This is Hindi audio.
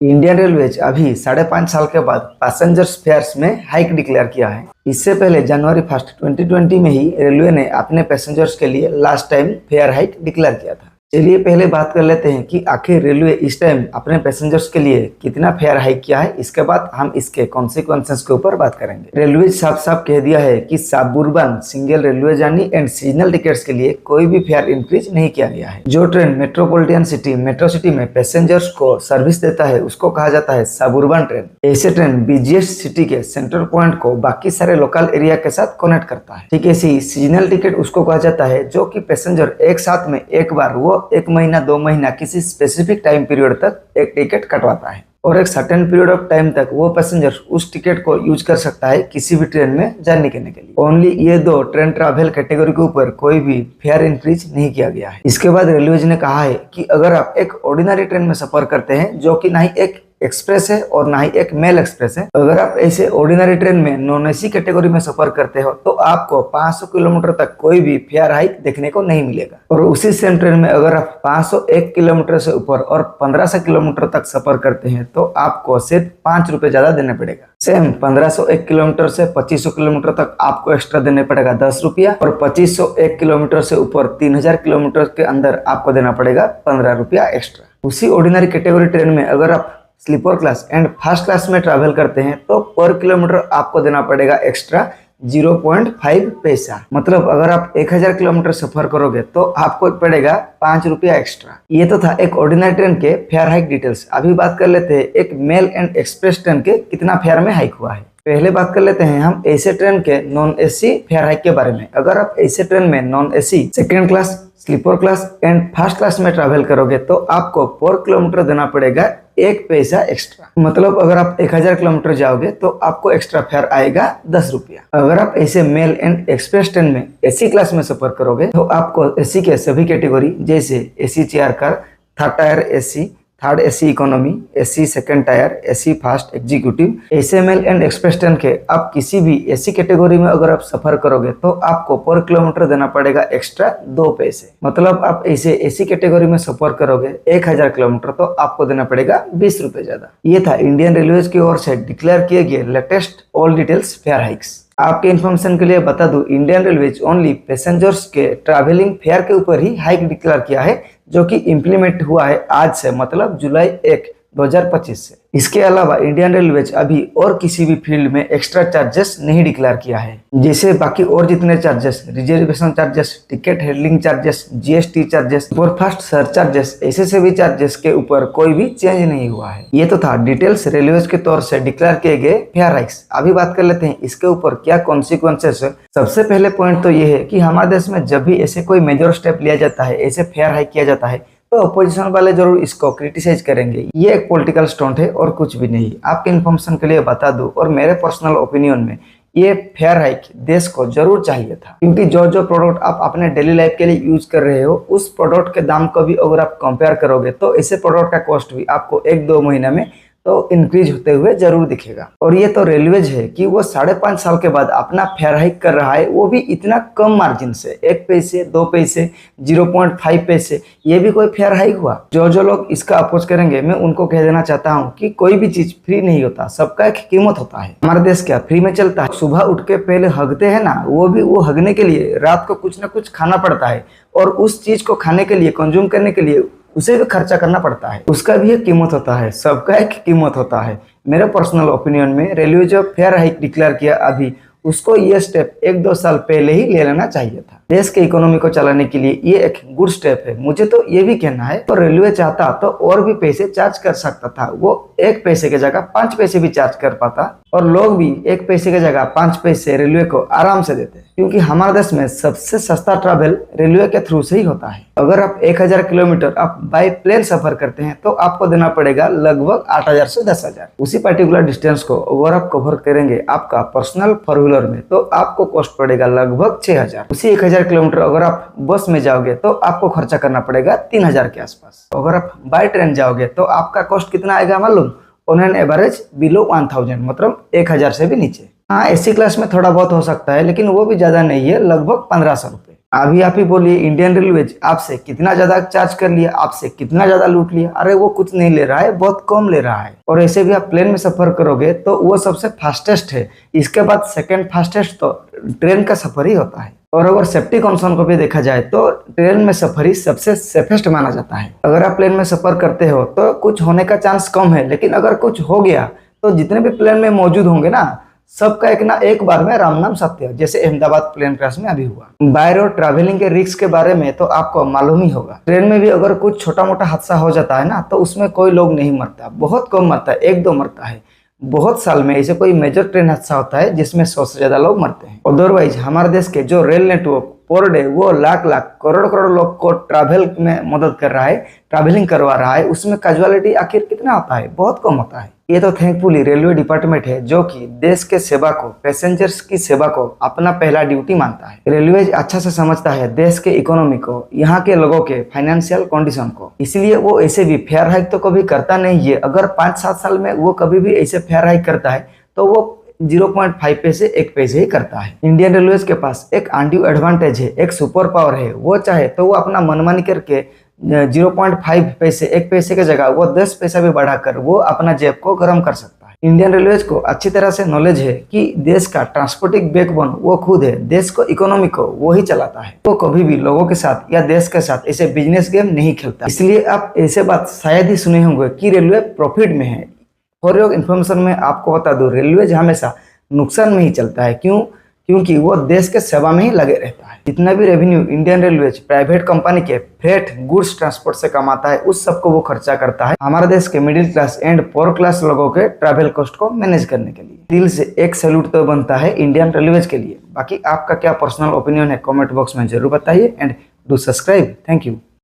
इंडियन रेलवेज अभी 5.5 साल के बाद पैसेंजर्स फेयर्स में हाइक डिक्लेयर किया है। इससे पहले जनवरी 1 2020 में ही रेलवे ने अपने पैसेंजर्स के लिए last time fair hike declare किया था। चलिए पहले बात कर लेते हैं कि आखिर रेलवे इस टाइम अपने पैसेंजर्स के लिए कितना फेयर हाइक किया है। इसके बाद हम इसके कॉन्सिक्वेंसेस के ऊपर बात करेंगे। रेलवे साफ साफ कह दिया है कि suburban single railway journey and seasonal tickets के लिए कोई भी फेयर इंक्रीज नहीं किया गया है। जो train metropolitan city metro city में पैसेंजर्स को सर्विस देता है उसको कहा जाता है सबअर्बन ट्रेन। ऐसे ट्रेन बिजिएस्ट सिटी के सेंटर पॉइंट को बाकी सारे लोकल एरिया के साथ कनेक्ट करता है। ठीक ऐसे ही सीजनल टिकट उसको कहा जाता है जो कि पैसेंजर एक साथ में एक बार वो 1 महीना 2 महीना किसी स्पेसिफिक टाइम पीरियड तक एक टिकट कटवाता है और एक सर्टेन पीरियड ऑफ टाइम तक वो पैसेंजर उस टिकट को यूज कर सकता है किसी भी ट्रेन में जर्नी करने के लिए। ओनली ये दो ट्रेन ट्रैवल कैटेगरी के ऊपर कोई भी फेयर इंक्रीज नहीं किया गया है। इसके बाद रेलवेज ने कहा है कि अगर आप एक ऑर्डिनरी ट्रेन में सफर करते हैं जो कि ना ही एक एक्सप्रेस है और ना ही एक मेल एक्सप्रेस है, अगर आप ऐसे ऑर्डिनरी ट्रेन में नॉन एसी कैटेगरी में सफर करते हो तो आपको 500 किलोमीटर तक कोई भी फेयर हाइक देखने को नहीं मिलेगा। और उसी सेम ट्रेन में अगर आप 501 किलोमीटर से ऊपर और 1500 किलोमीटर तक सफर करते हैं तो आपको सिर्फ 5 रुपए ज्यादा देने पड़ेगा। सेम 1501 किलोमीटर से 2500 किलोमीटर तक आपको एक्स्ट्रा देने पड़ेगा 10 रुपया और 2501 किलोमीटर से ऊपर 3000 किलोमीटर के अंदर आपको देना पड़ेगा 15 रुपया एक्स्ट्रा। उसी ऑर्डिनरी कैटेगरी ट्रेन में अगर आप sleeper class and first class में ट्रैवल करते हैं तो पर किलोमीटर आपको देना पड़ेगा एक्स्ट्रा 0.5 पैसा। मतलब अगर आप 1000 किलोमीटर सफर करोगे तो आपको पड़ेगा 5 रुपया एक्स्ट्रा। ये तो था एक ऑर्डिनरी ट्रेन के फेयर हाइक डिटेल्स। अभी बात कर लेते हैं एक मेल एंड एक्सप्रेस ट्रेन के कितना फेयर में हाइक हुआ है। पहले बात कर लेते हैं हम ऐसे ट्रेन के नॉन एसी फेयर हाइक के बारे में। अगर आप ऐसे ट्रेन में non AC second class sleeper class and first class में ट्रैवल करोगे तो आपको पर किलोमीटर देना पड़ेगा 1 पैसा एक्स्ट्रा। मतलब अगर आप 1000 किलोमीटर जाओगे तो आपको एक्स्ट्रा फेयर आएगा 10 रुपया। अगर आप ऐसे मेल एंड एक्सप्रेस ट्रेन में एसी क्लास में सफर करोगे तो आपको एसी के सभी कैटेगरी जैसे AC chair car, third tier AC, third AC economy, AC second tier, AC fast executive, ऐसे मेल एंड एक्सप्रेस ट्रेन के आप किसी भी एसी कैटेगरी में अगर आप सफर करोगे तो आपको पर किलोमीटर देना पड़ेगा एक्स्ट्रा 2 पैसे। मतलब आप ऐसे एसी कैटेगरी में सफर करोगे 1000 किलोमीटर तो आपको देना पड़ेगा 20 रुपए ज्यादा। ये था इंडियन रेलवेज की ओर से डिक्लेयर किए गए latest all details fair hikes. आपके इन्फॉर्मेशन के लिए बता दूं, इंडियन रेलवेज ओनली पैसेंजर्स के ट्रैवलिंग फेयर के ऊपर ही हाइक डिक्लेयर किया है जो कि इम्प्लीमेंट हुआ है आज से, मतलब जुलाई 1 2025 से। इसके अलावा इंडियन रेलवेज अभी और किसी भी फील्ड में एक्स्ट्रा चार्जेस नहीं डिक्लेयर किया है। जैसे बाकी और जितने charges, reservation charges, ticket handling charges, GST charges, superfast surcharges, ऐसे सभी चार्जेस के ऊपर कोई भी चेंज नहीं हुआ है। ये तो था डिटेल्स रेलवेज के तौर से डिक्लेयर किए गए फेयर हाइक्स। अभी बात कर लेते हैं इसके ऊपर क्या कॉन्सिक्वेंसेस है। सबसे पहले पॉइंट तो ये है कि हमारे देश में जब भी ऐसे कोई मेजर स्टेप लिया जाता है, ऐसे फेयर हाइक किया जाता है तो अपोजिशन वाले जरूर इसको क्रिटिसाइज करेंगे। ये एक पॉलिटिकल स्टंट है और कुछ भी नहीं। आपके इन्फॉर्मेशन के लिए बता दूं और मेरे पर्सनल ओपिनियन में ये फेयर हाइक देश को जरूर चाहिए था, क्योंकि जो जो प्रोडक्ट आप अपने डेली लाइफ के लिए यूज कर रहे हो उस प्रोडक्ट के दाम को भी अगर आप कंपेयर करोगे तो ऐसे प्रोडक्ट का कॉस्ट भी आपको 1-2 महीने में तो इंक्रीज होते हुए जरूर दिखेगा। और ये तो रेलवेज है कि वो 5.5 साल के बाद अपना फेयर हाइक कर रहा है, वो भी इतना कम मार्जिन से, 1 पैसे 2 पैसे 0.5 पैसे। ये भी कोई फेयर हाइक हुआ? जो जो लोग इसका अपोज करेंगे मैं उनको कह देना चाहता हूँ कि कोई भी चीज फ्री नहीं होता, सबका एक कीमत होता है। हमारा देश क्या फ्री में चलता है? सुबह उठ के पहले हगते हैं ना, वो हगने के लिए रात को कुछ ना कुछ खाना पड़ता है और उस चीज को खाने के लिए, कंज्यूम करने के लिए उसे भी खर्चा करना पड़ता है। उसका भी एक कीमत होता है, सबका एक कीमत होता है। मेरे पर्सनल ओपिनियन में रेलवे जो फेयर हाइक डिक्लेयर किया अभी, उसको ये स्टेप 1-2 साल पहले ही ले लेना चाहिए था। देश के इकोनॉमी को चलाने के लिए ये एक गुड स्टेप है। मुझे तो ये भी कहना है तो रेलवे चाहता तो और भी पैसे चार्ज कर सकता था। वो 1 पैसे की जगह 5 पैसे भी चार्ज कर पाता और लोग भी 1 पैसे की जगह 5 पैसे रेलवे को आराम से देते, क्योंकि हमारे देश में सबसे सस्ता ट्रैवल रेलवे के थ्रू से ही होता है। अगर आप 1000 किलोमीटर आप बाय प्लेन सफर करते हैं तो आपको देना पड़ेगा लगभग 8000 से 10000। उसी पर्टिकुलर डिस्टेंस को अगर आप कवर करेंगे आपका पर्सनल 4 व्हीलर में तो आपको कॉस्ट पड़ेगा लगभग 6000। उसी 1000 किलोमीटर अगर आप बस में जाओगे तो आपको खर्चा करना पड़ेगा 3000 के आसपास। अगर आप बाय ट्रेन जाओगे तो आपका कॉस्ट कितना आएगा मालूम? ऑन एन एवरेज बिलो 1000, मतलब 1000 से भी नीचे। हाँ, एसी क्लास में थोड़ा बहुत हो सकता है, लेकिन वो भी ज़्यादा नहीं है, लगभग 1500 रुपये। अभी आप ही बोलिए, इंडियन रेलवेज आपसे कितना ज़्यादा चार्ज कर लिया, आपसे कितना ज़्यादा लूट लिया। अरे वो कुछ नहीं ले रहा है, बहुत कम ले रहा है। और ऐसे भी आप प्लेन में सफ़र करोगे तो वो सबसे फास्टेस्ट है, इसके बाद सेकेंड फास्टेस्ट तो ट्रेन का सफ़र ही होता है। और अगर सेफ्टी कंसर्न को भी देखा जाए तो ट्रेन में सफ़र ही सबसे सेफेस्ट माना जाता है। अगर आप प्लेन में सफ़र करते हो तो कुछ होने का चांस कम है, लेकिन अगर कुछ हो गया तो जितने भी प्लेन में मौजूद होंगे ना, सबका एक बार में राम नाम सत्य, जैसे अहमदाबाद प्लेन क्रैश में अभी हुआ। बाय रोड ट्रैवलिंग के रिस्क के बारे में तो आपको मालूम ही होगा। ट्रेन में भी अगर कुछ छोटा मोटा हादसा हो जाता है ना, तो उसमें कोई लोग नहीं मरता, बहुत कम मरता है, 1-2 मरता है। बहुत साल में ऐसे कोई मेजर ट्रेन हादसा होता है जिसमें 100 से ज्यादा लोग मरते हैं। अदरवाइज हमारे देश के जो रेल नेटवर्क पर डे वो लाख लाख करोड़ करोड़ लोग को ट्रैवल में मदद कर रहा है, ट्रैवलिंग करवा रहा है, उसमें कैजुअलिटी आखिर कितना होता है? बहुत कम होता है। ये तो थैंकफुली रेलवे डिपार्टमेंट है जो कि देश के सेवा को, पैसेंजर्स की सेवा को अपना पहला ड्यूटी मानता है। रेलवे अच्छा से समझता है देश के इकोनॉमी को, यहाँ के लोगों के फाइनेंशियल कंडीशन को, इसलिए वो ऐसे भी फेयर हाइक तो कभी करता नहीं है। अगर 5-7 साल में वो कभी भी ऐसे फेयर हाइक करता है तो वो 0.5 पैसे 1 पैसे ही करता है। इंडियन रेलवेज के पास एक अनड्यू एडवांटेज है, एक सुपर पावर है। वो चाहे तो वो अपना मनमानी करके 0.5 पैसे 1 पैसे की जगह वो 10 पैसा भी बढ़ाकर वो अपना जेब को गर्म कर सकता है। इंडियन रेलवेज को अच्छी तरह से नॉलेज है कि देश का ट्रांसपोर्टिंग बैकबोन वो खुद है, देश को, इकोनॉमी को वो ही चलाता है। वो कभी भी लोगों के साथ या देश के साथ ऐसे बिजनेस गेम नहीं खेलता। इसलिए आप ऐसे बात शायद ही सुने होंगे कि रेलवे प्रॉफिट में है। फॉर योर इन्फॉर्मेशन में आपको बता दूं, रेलवे हमेशा नुकसान में ही चलता है। क्यों? क्योंकि वो देश के सेवा में ही लगे रहता है। जितना भी revenue Indian railways private company के फ्रेट गुड्स ट्रांसपोर्ट से कमाता है, उस सबको वो खर्चा करता है हमारे देश के middle class and poor class लोगों के ट्रैवल कॉस्ट को मैनेज करने के लिए। दिल से एक सैल्यूट तो बनता है इंडियन रेलवेज के लिए। बाकी आपका क्या पर्सनल ओपिनियन है कमेंट बॉक्स में जरूर बताइए and do subscribe. Thank you.